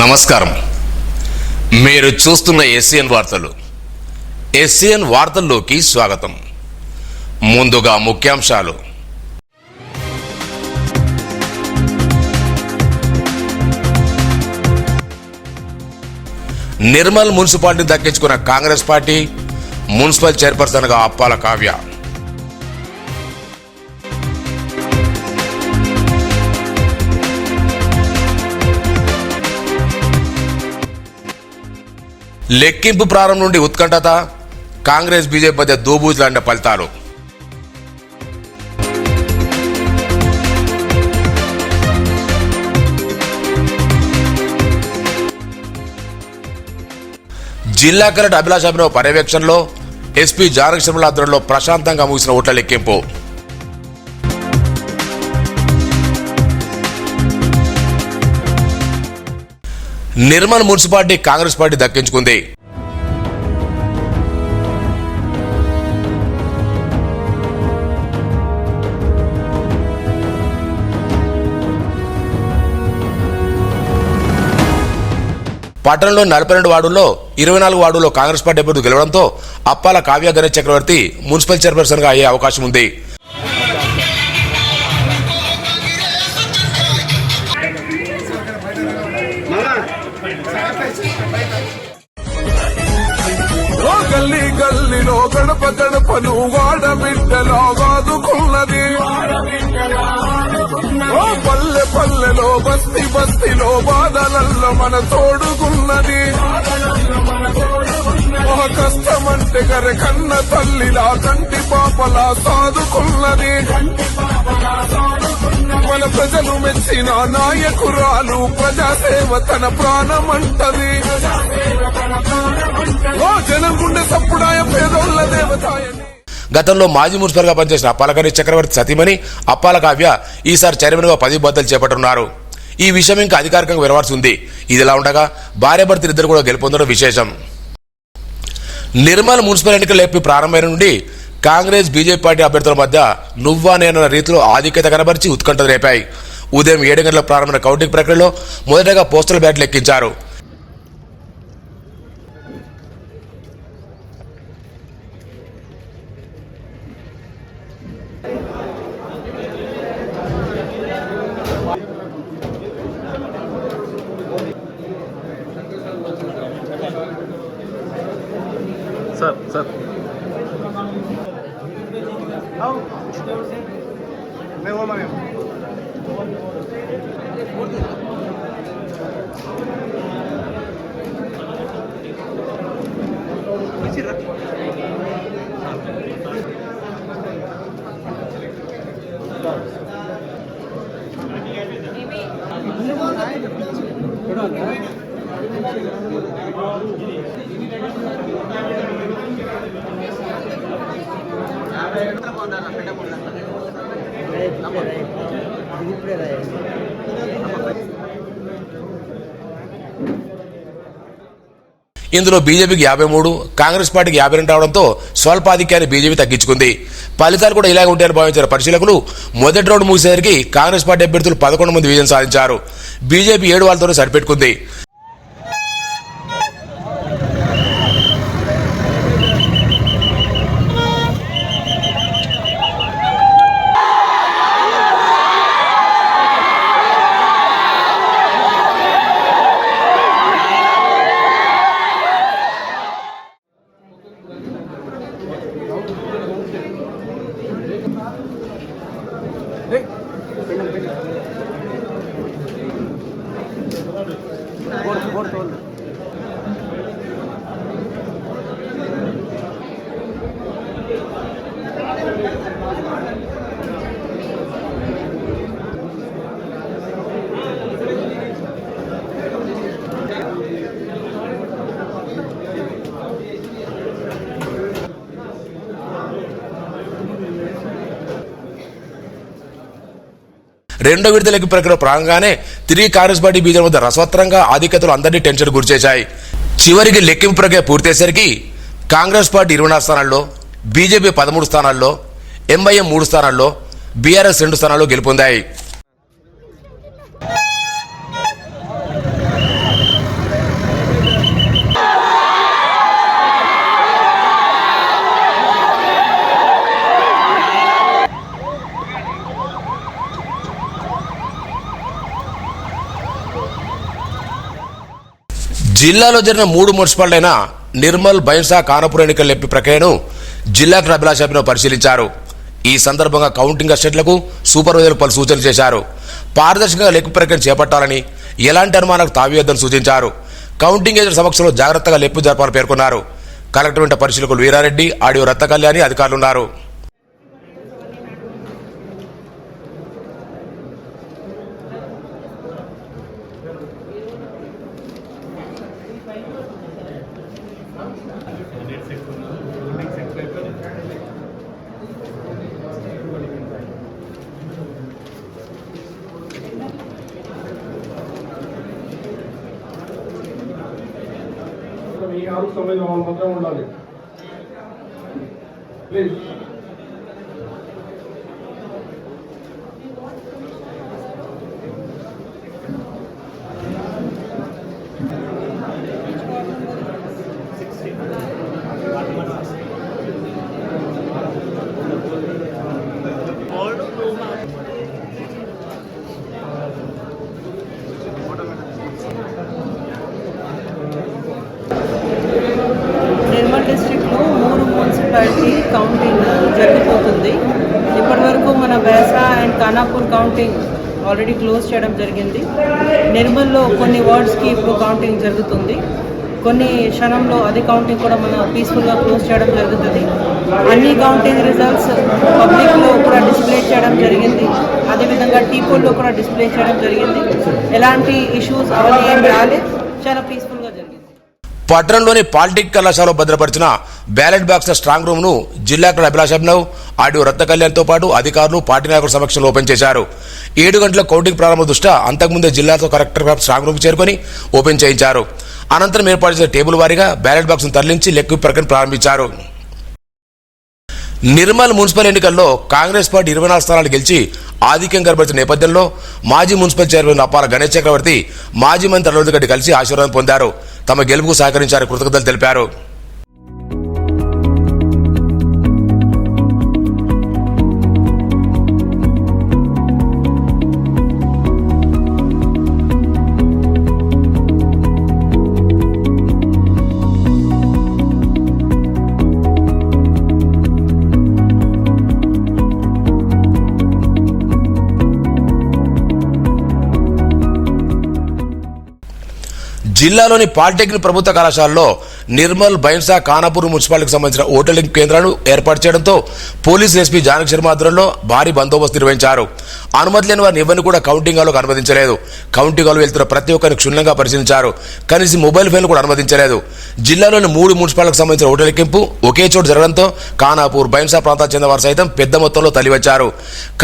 నమస్కారం. మీరు చూస్తున్న ఎస్సీఎన్ వార్తలు. ఎస్సీఎన్ వార్తల్లోకి స్వాగతం. ముందుగా ముఖ్యాంశాలు. నిర్మల్ మున్సిపాలిటీ దక్కించుకున్న కాంగ్రెస్ పార్టీ, మున్సిపల్ చైర్పర్సన్గా అప్పాల కావ్య. లెక్కింపు ప్రారంభం నుండి ఉత్కంఠత, కాంగ్రెస్ బీజేపీ మధ్య దోబూజులాంటి ఫలితాలు. జిల్లా కలెక్టర్ అభిలాష్ అభినవ్ పర్యవేక్షణలో ఎస్పీ జానకి శర్మల ఆధ్వర్యంలో ప్రశాంతంగా ముగిసిన ఓట్ల లెక్కింపు. నిర్మల్ మున్సిపాలిటీ కాంగ్రెస్ పార్టీ దక్కించుకుంది. పట్టణంలో 42 వార్డుల్లో 24 వార్డుల్లో కాంగ్రెస్ పార్టీ అభ్యర్థులు గెలవడంతో అప్పాల కావ్య గణేష్ చక్రవర్తి మున్సిపల్ చైర్పర్సన్ గా అయ్యే అవకాశం ఉంది. గల్లీ గల్లీలో గడప గడపను వాడబిడ్డలా వాదుకున్నది. పల్లె పల్లెలో బస్తీ బస్తీలో బాధలల్లో మన తోడుకున్నది. కష్టమంటే గరె కన్న తల్లిలా కంటి పాపలా సాదుకున్నది. మన ప్రజలు మెచ్చిన నాయకురాలు, ప్రజాసేవ తన ప్రాణమంటది. జనం గుండె సప్పుడాయ పేదోళ్ల దేవతాయని. గతంలో మాజీ మున్సిపల్ గా పనిచేసిన అప్పాల గణేష్ చక్రవర్తి సతీమణి అప్పాల కావ్య ఈసారి చైర్మన్ గా 10 బద్దలు చేపట్టున్నారు. ఈ విషయం ఇంకా అధికారికంగా వినవాల్సి ఉంది. ఇదిలా ఉండగా భార్యాభర్తలు ఇద్దరు కూడా గెలుపొందడం విశేషం. నిర్మల్ మున్సిపల్ ఎన్నికల ఏపీ ప్రారంభమైన నుండి కాంగ్రెస్ బీజేపీ పార్టీ అభ్యర్థుల మధ్య నువ్వా నేనన్న రీతిలో ఆధిక్యత కనబరిచి ఉత్కంఠ రేపాయి. ఉదయం 7 గంటలకు ప్రారంభమైన కౌంటింగ్ ప్రక్రియలో మొదటగా పోస్టల్ బ్యాలెట్లు లెక్కించారు. సార్ ఇందులో బీజేపీకి 53, కాంగ్రెస్ పార్టీకి 52 రావడంతో స్వల్పాధిక్యాన్ని బీజేపీ తగ్గించుకుంది. ఫలితాలు కూడా ఇలాగే ఉంటాయని భావించిన పరిశీలకులు మొదటి రౌండ్ ముగిసేసరికి కాంగ్రెస్ పార్టీ అభ్యర్థులు 11 మంది విజయం సాధించారు. బీజేపీ 7 వాళ్ళతోనే సరిపెట్టుకుంది. రెండో విడత లెక్కింపు ప్రక్రియ ప్రారంభంగానే తిరిగి కాంగ్రెస్ పార్టీ బీజేపీ వద్ద రసవత్రంగా ఆధిక్యతలు అందరినీ టెన్షన్ గురిచేశాయి. చివరికి లెక్కింపు ప్రక్రియ పూర్తయ్యేసరికి కాంగ్రెస్ పార్టీ 24 స్థానాల్లో, బీజేపీ 13 స్థానాల్లో, ఎంఐఎం 3 స్థానాల్లో, బీఆర్ఎస్ 2 స్థానాల్లో గెలుపొందాయి. జిల్లాలో జరిగిన 3 మున్సిపాలిటీలైన నిర్మల్, బైన్సా, ఖానాపూర్ ఎన్నికల లెక్కింపు ప్రక్రియను జిల్లా కలెక్టర్ అభిలాష్ అభినవ్ పరిశీలించారు. ఈ సందర్భంగా కౌంటింగ్ అసిస్టెంట్లకు, సూపర్వైజర్లకు పలు సూచనలు చేశారు. పారదర్శకంగా లెక్కింపు ప్రక్రియను చేపట్టాలని, ఎలాంటి అనుమానాలకు తావీయొద్దని సూచించారు. కౌంటింగ్ ఏజెంట్ సమక్షంలో జాగ్రత్తగా లెక్కింపు జరపాలని పేర్కొన్నారు. కలెక్టర్ వెంట పరిశీలకులు వీరారెడ్డి, ఆడియో రత్న కళ్యాణి అధికారులున్నారు. ఈ 6-9 వాళ్ళు మాత్రం ఉండాలి ప్లీజ్. నిర్మల్ డిస్ట్రిక్ట్లో 3 మున్సిపాలిటీ కౌంటింగ్ జరిగిపోతుంది. ఇప్పటివరకు మన Bhainsa and Khanapur counting already close చేయడం జరిగింది. నిర్మల్లో కొన్ని వార్డ్స్కి ఇప్పుడు కౌంటింగ్ జరుగుతుంది. కొన్ని క్షణంలో అది కౌంటింగ్ కూడా మనం పీస్ఫుల్గా క్లోజ్ చేయడం జరుగుతుంది. అన్ని కౌంటింగ్ రిజల్ట్స్ పబ్లిక్లో కూడా డిస్ప్లే చేయడం జరిగింది. అదేవిధంగా టీపోల్లో కూడా డిస్ప్లే చేయడం జరిగింది. ఎలాంటి ఇష్యూస్ అవన్నీ ఏం రాలేదు, చాలా పీస్ఫుల్గా జరిగింది. పట్టణంలోని పాలిటెక్నిక్ కళాశాలలో భద్రపరిచిన బ్యాలెట్ బాక్స్ స్ట్రాంగ్ రూమ్ ను జిల్లా కలెక్టర్ అభిలాష్ అభినవ్, ఆడియో రత్న కళ్యాణ్తో పాటు అధికారులు, పార్టీ నాయకుల సమక్షంలో ఓపెన్ చేశారు. 7 గంటల కౌంటింగ్ ప్రారంభ దృష్ట్యా అంతకుముందే జిల్లాతో కలెక్టర్ స్ట్రాంగ్ రూమ్ చేరుకొని ఓపెన్ చేయించారు. అనంతరం ఏర్పాటు చేసిన టేబుల్ వారీగా బ్యాలెట్ బాక్స్ ను తరలించి లెక్కింపు ప్రక్రియను ప్రారంభించారు. నిర్మల్ మున్సిపల్ ఎన్నికల్లో కాంగ్రెస్ పార్టీ 24 స్థానాలు గెలిచి ఆధిక్యం కనబడుతున్న నేపథ్యంలో మాజీ మున్సిపల్ చైర్మన్ అప్పాల గణేష్ చక్రవర్తి మాజీ మంత్రి అరవింద్ రెడ్డి కలిసి ఆశీర్వాదం పొందారు. తమ గెలుపుకు సహకరించారని కృతజ్ఞతలు తెలిపారు. జిల్లాలోని పాలిటెక్నిక్ ప్రభుత్వ కళాశాలలో నిర్మల్, బైన్సా, ఖానాపూర్ మున్సిపాలిటీకి సంబంధించిన ఓటర్లింగ్ కేంద్రాలను ఏర్పాటు చేయడంతో పోలీసు ఎస్పీ జానకి శర్మ ఆధ్వర్యంలో భారీ బందోబస్తు నిర్వహించారు. అనుమతి లేని వారిని ఎవరిని కూడా కౌంటింగ్ హాల్లోకి అనుమతించలేదు. కౌంటింగ్ హాల్ వెళ్తున్న ప్రతి ఒక్కరిని క్షుణ్ణంగా పరిశీలించారు. కనీసం మొబైల్ ఫోన్లు కూడా అనుమతించలేదు. జిల్లాలోని 3 మున్సిపాలిటీకి సంబంధించిన ఓటర్ లెక్కింపు ఒకే చోటు జరగడంతో ఖానాపూర్, బైన్సా ప్రాంతాలకు చెందిన వారు సైతం పెద్ద మొత్తంలో తరలివచ్చారు.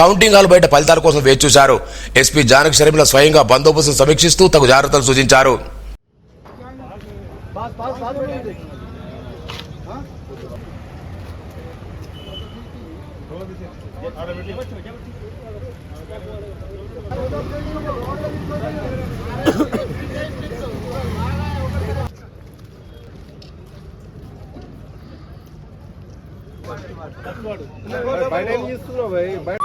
కౌంటింగ్ హాల్ బయట ఫలితాల కోసం వేచి చూశారు. ఎస్పీ జానకి శర్మ స్వయంగా బందోబస్తును సమీక్షిస్తూ తగు జాగ్రత్తలు సూచించారు. బయట ఏం చేస్తున్నావు భయ్?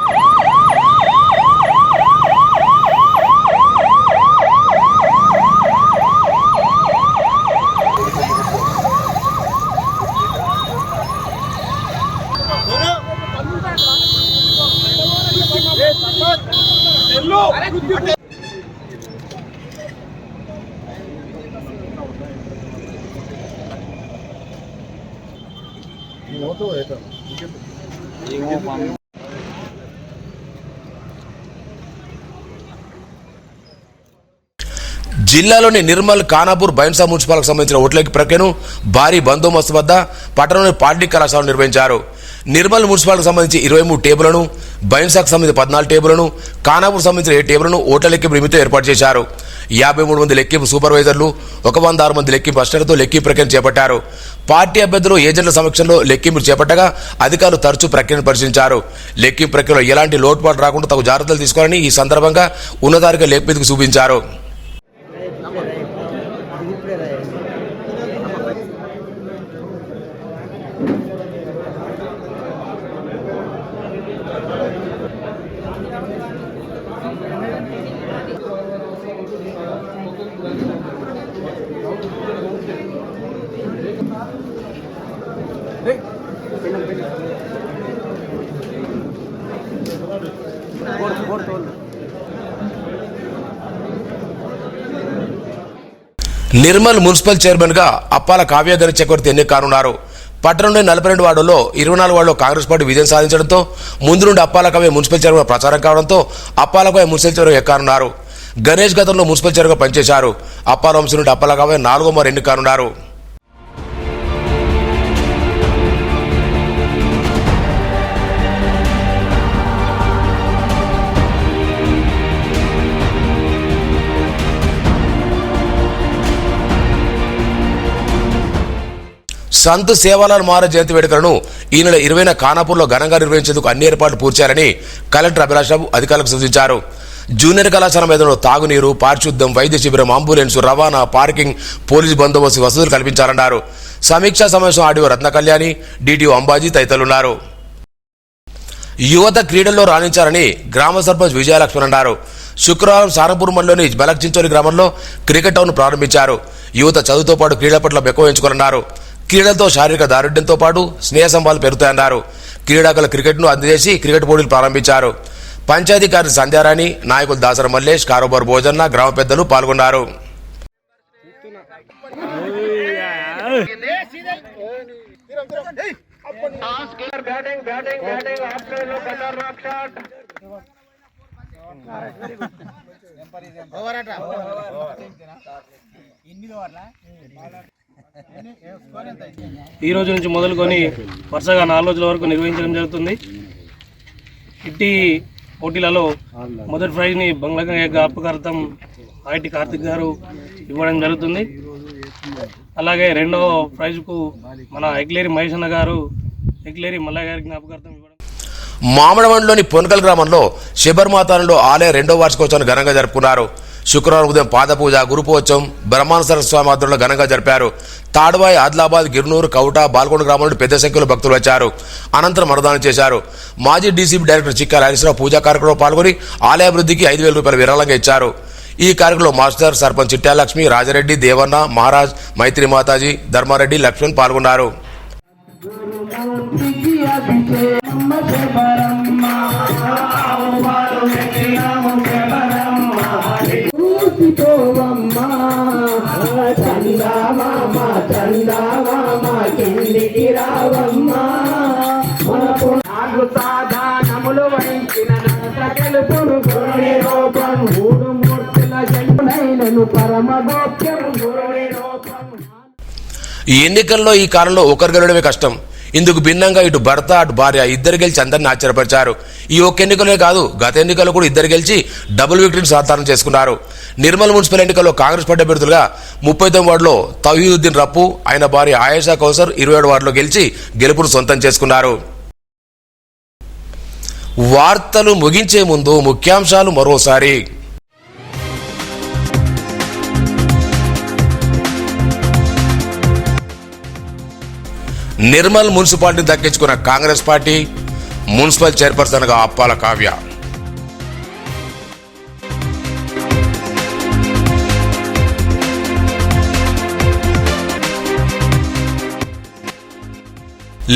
జిల్లాలోని నిర్మల్, ఖానాపూర్, బైన్సా మున్సిపాలకు సంబంధించిన ఓట్లకి ప్రక్రియను భారీ బందోబస్తు వద్ద పట్టణంలోని పాలిటెక్నిక్ కళాశాలను నిర్వహించారు. నిర్మల్ మున్సిపాలిటీకి సంబంధించి 23 టేబులను, బైన్సాకు సంబంధించి 14 టేబులను, ఖానాపూర్ సంబంధించిన 7 టేబులను ఓట్ల లెక్కింపు నిమిత్తం ఏర్పాటు చేశారు. 53 మంది లెక్కింపు సూపర్వైజర్లు, 106 మంది లెక్కింపు అసిస్టెంట్లతో లెక్కింపు ప్రక్రియను చేపట్టారు. పార్టీ అభ్యర్థులు, ఏజెంట్ల సమక్షంలో లెక్కింపు చేపట్టగా అధికారులు తరచూ ప్రక్రియను పరిశీలించారు. లెక్కింపు ప్రక్రియలో ఎలాంటి లోటుపాటు రాకుండా తగు జాగ్రత్తలు తీసుకోవాలని ఈ సందర్భంగా ఉన్నతాధికారులు లెక్కింపుకు చూపించారు. నిర్మల్ మున్సిపల్ చైర్మన్ గా అప్పాల కావ్యధర చక్రవర్తి ఎన్నిక కానున్నారు. పట్టణంలోని 42 వార్డుల్లో 24 వార్డులో కాంగ్రెస్ పార్టీ విజయం సాధించడంతో ముందు నుండి అప్పాల కావ్య మున్సిపల్ చైర్మన్ ప్రచారం కావడంతో అప్పాల కావ్య మున్సిపల్ చైర్మన్ ఎక్కనున్నారు. గణేష్ గతంలో మున్సిపల్ చైర్మన్ గా పనిచేశారు. అప్పాల వంశం నుండి అప్పాల కావ్య 4వ మారు ఎన్నిక కానున్నారు. సంత్ సేవాలాల్ మహారాజ్ జయంతి వేడుకలను ఈ నెల 20న ఖానాపూర్లో ఘనంగా నిర్వహించేందుకు అన్ని ఏర్పాట్లు పూర్తి చేయాలని కలెక్టర్ అభిలాష్ బాబు అధికారులకు సూచించారు. జూనియర్ కళాశాల మైదానంలో తాగునీరు, పారిశుద్ధ్యం, వైద్య శిబిరం, అంబులెన్స్, రవాణా, పార్కింగ్, పోలీసు బందోబస్తు వసతులు కల్పించాలన్నారు. సమీక్షా సమావేశం ఆడియో రత్న కళ్యాణి, డిటిఓ అంబాజీ తదితరులున్నారు. యువత క్రీడల్లో రాణించాలని గ్రామ సర్పంచ్ విజయలక్ష్మణ్ అన్నారు. శుక్రవారం సారంపూర్ మండలంలోని బలక్చించోలి గ్రామంలో క్రికెట్ టౌన్ ప్రారంభించారు. యువత చదువుతో పాటు క్రీడల పట్ల ఎక్కువ ఎంచుకోనున్నారు. క్రీడలతో శారీరక దారుఢ్యంతో పాటు స్నేహ సంబంధాలు పెరుగుతాయన్నారు. క్రీడాకుల క్రికెట్ను అందజేసి క్రికెట్ పోటీలు ప్రారంభించారు. పంచాయతీ కార్యదర్శి సంధ్యారాణి, నాయకులు దాసర మల్లేష్, కారోబార్ భోజన్న, గ్రామ పెద్దలు పాల్గొన్నారు. ఈ రోజు నుంచి మొదలుకొని వరుసగా 4 రోజుల వరకు నిర్వహించడం జరుగుతుంది. ఇట్టి పోటీలలో మొదటి ప్రైజ్ని బంగ్లాగంగ జ్ఞాపకార్థం ఐటి కార్తిక్ గారు ఇవ్వడం జరుగుతుంది. అలాగే రెండవ ప్రైజ్కు మన ఎగ్లేరి మహేష్ అన్న గారు, ఎగ్లేరి మల్లయ్య గారి జ్ఞాపకార్థం ఇవ్వడం. మామిడమండలోని పొనకల్ గ్రామంలో శబర్మాతాలలో ఆలయ 2వ వార్షికోత్సవాన్ని ఘనంగా జరుపుకున్నారు. శుక్రవారం ఉదయం పాదపూజ, గురుపోత్సవం బ్రహ్మానంద స్వామి ఆధ్వర్యంలో ఘనంగా జరిపారు. తాడ్వాయి, ఆదిలాబాద్, గిర్నూరు, కౌట, బాల్కొండ గ్రామాల నుండి పెద్ద సంఖ్యలో భక్తులు వచ్చారు. అనంతరం అన్నదానం చేశారు. మాజీ డీసీపీ డైరెక్టర్ చిక్కాల హరీశ్రావు పూజా కార్యక్రమంలో పాల్గొని ఆలయాభివృద్ధికి 5,000 రూపాయలు విరాళంగా ఇచ్చారు. ఈ కార్యక్రమంలో మాస్టర్, సర్పంచ్ చిట్టాలక్ష్మి, రాజారెడ్డి, దేవన్న, మహారాజ్, మైత్రి మాతాజీ, ధర్మారెడ్డి, లక్ష్మణ్ పాల్గొన్నారు. ఈ ఎన్నికల్లో ఈ కాలంలో ఒకరు గెలవడమే కష్టం. ఇందుకు భిన్నంగా ఇటు భర్త అటు భార్య ఇద్దరు గెలిచి అందరిని ఆశ్చర్యపరిచారు. ఈ ఒక్క ఎన్నికలే కాదు, గత ఎన్నికల్లో కూడా ఇద్దరు గెలిచి డబుల్ విక్టరీని సాధారణ చేసుకున్నారు. నిర్మల్ మున్సిపల్ ఎన్నికల్లో కాంగ్రెస్ పార్టీ అభ్యర్థులుగా 39 వార్డులో తౌహీదుద్దీన్ రప్పు, ఆయన భార్య ఆయేషా కౌసర్ 27 వార్డులో గెలిచి గెలుపును సొంతం చేసుకున్నారు. వార్తలు ముగించే ముందు ముఖ్యాంశాలు మరోసారి. నిర్మల్ మున్సిపాలిటీ దక్కించుకున్న కాంగ్రెస్ పార్టీ, మున్సిపల్ చైర్పర్సన్గా అప్పాల కావ్య.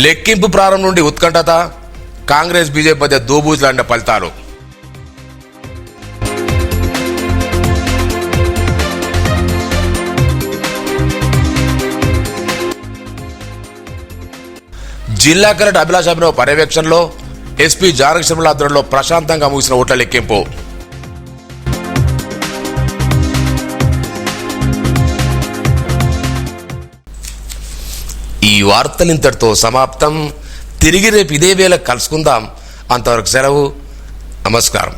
లెక్కింపు ప్రారంభం నుండి ఉత్కంఠత, కాంగ్రెస్ బీజేపీ మధ్య దోబూజులాంటి ఫలితాలు. జిల్లా కలెక్టర్ అభిలాష్ అభినవ్ పర్యవేక్షణలో ఎస్పీ జానకిశర్మల ఆధ్వర్యంలో ప్రశాంతంగా ముగిసిన ఓట్ల లెక్కింపు. ఈ వార్తలు ఇంతటితో సమాప్తం. తిరిగి రేపు ఇదే వేళ కలుసుకుందాం. అంతవరకు సెలవు. నమస్కారం.